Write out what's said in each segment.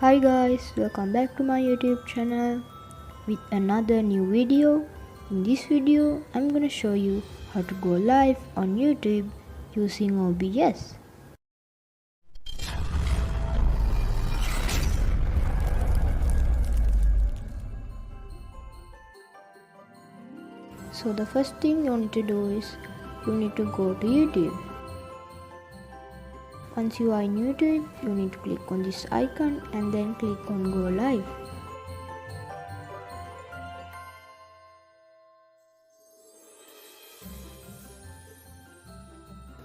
Hi guys, welcome back to my YouTube channel with another new video. In this video, I'm gonna show you how to go live on YouTube using OBS. So the first thing you need to do is you need to go to YouTube. Once you are in YouTube, you need to click on this icon and then click on Go Live.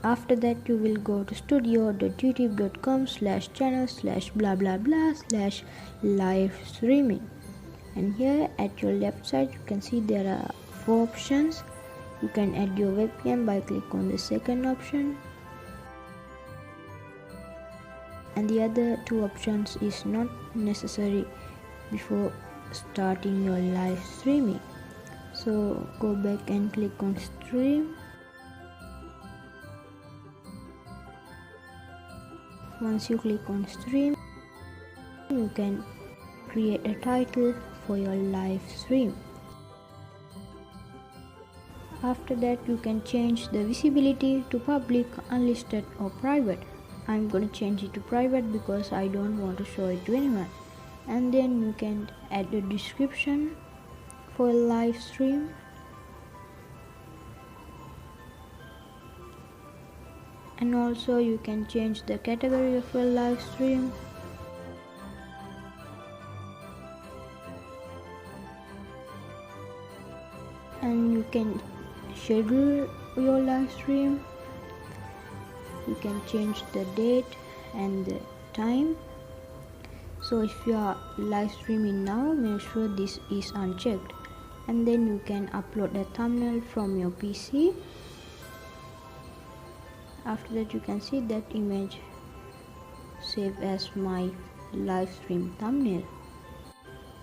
After that, you will go to studio.youtube.com/channel/blah blah blah /live streaming, and here at your left side you can see there are 4 options. You can add your webcam by click on the second option, and the other 2 options is not necessary before starting your live streaming. So go back and click on stream. Once you click on stream, you can create a title for your live stream. After that, you can change the visibility to public, unlisted or private. I'm gonna change it to private because I don't want to show it to anyone. And then you can add a description for a live stream. And also you can change the category of your live stream. And you can schedule your live stream. You can change the date and the time. So if you are live streaming now, make sure this is unchecked. And then you can upload a thumbnail from your PC. After that, you can see that image saved as my live stream thumbnail.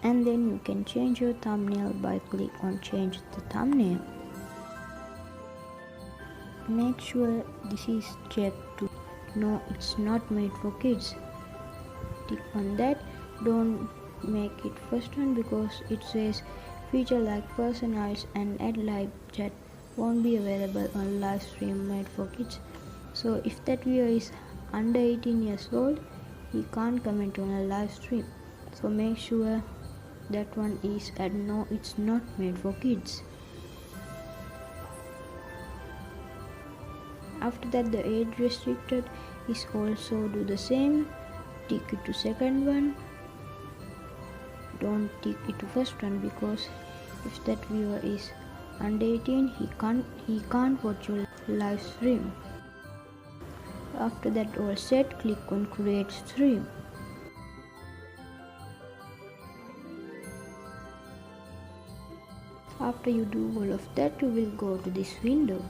And then you can change your thumbnail by click on change the thumbnail. Make sure this is checked to no, it's not made for kids. Click on that. Don't make it first one because it says feature like personalized and add live chat won't be available on live stream made for kids. So if that viewer is under 18 years old, he can't comment on a live stream. So make sure that one is at no, it's not made for kids. After that, the age restricted is also do the same. Tick it to second one. Don't tick it to first one because if that viewer is under 18, he can't watch your live stream. After that all set, click on create stream. After you do all of that, you will go to this window.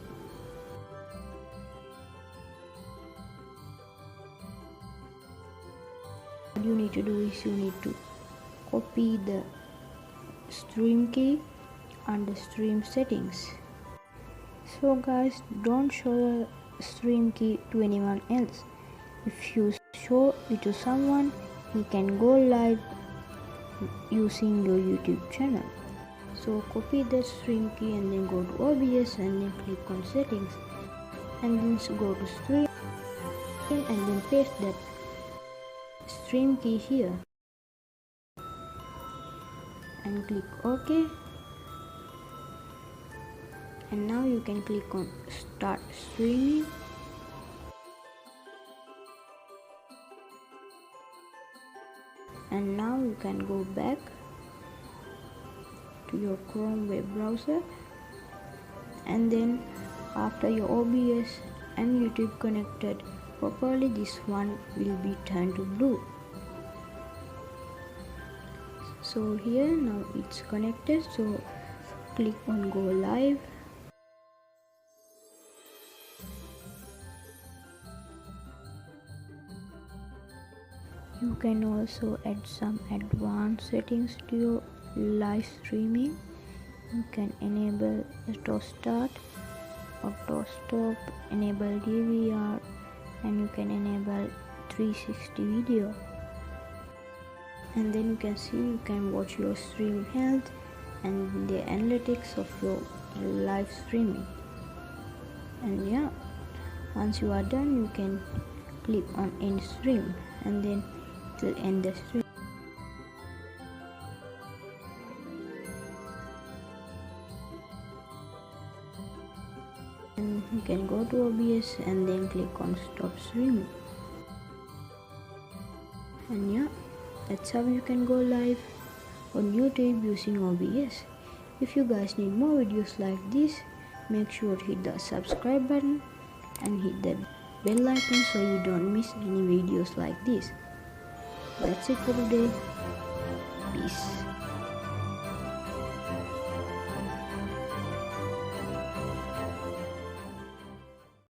What you need to do is you need to copy the stream key under stream settings. So guys, don't show stream key to anyone else. If you show it to someone, he can go live using your YouTube channel. So copy the stream key and then go to OBS and then click on settings and then go to stream and then paste that stream key here and click OK. And now you can click on start streaming. And now you can go back to your Chrome web browser, and then after your OBS and YouTube connected properly, this one will be turned to blue. So here now it's connected, so click on go live. You can also add some advanced settings to your live streaming. You can enable auto start, auto stop, enable DVR, and you can enable 360 video. and then you can see, you can watch your stream health and the analytics of your live streaming. And yeah, once you are done, you can click on end stream, and then it will end the stream. And you can go to OBS and then click on stop streaming. And yeah, that's how you can go live on YouTube using OBS. If you guys need more videos like this, make sure to hit the subscribe button and hit the bell icon so you don't miss any videos like this. That's it for today. Peace.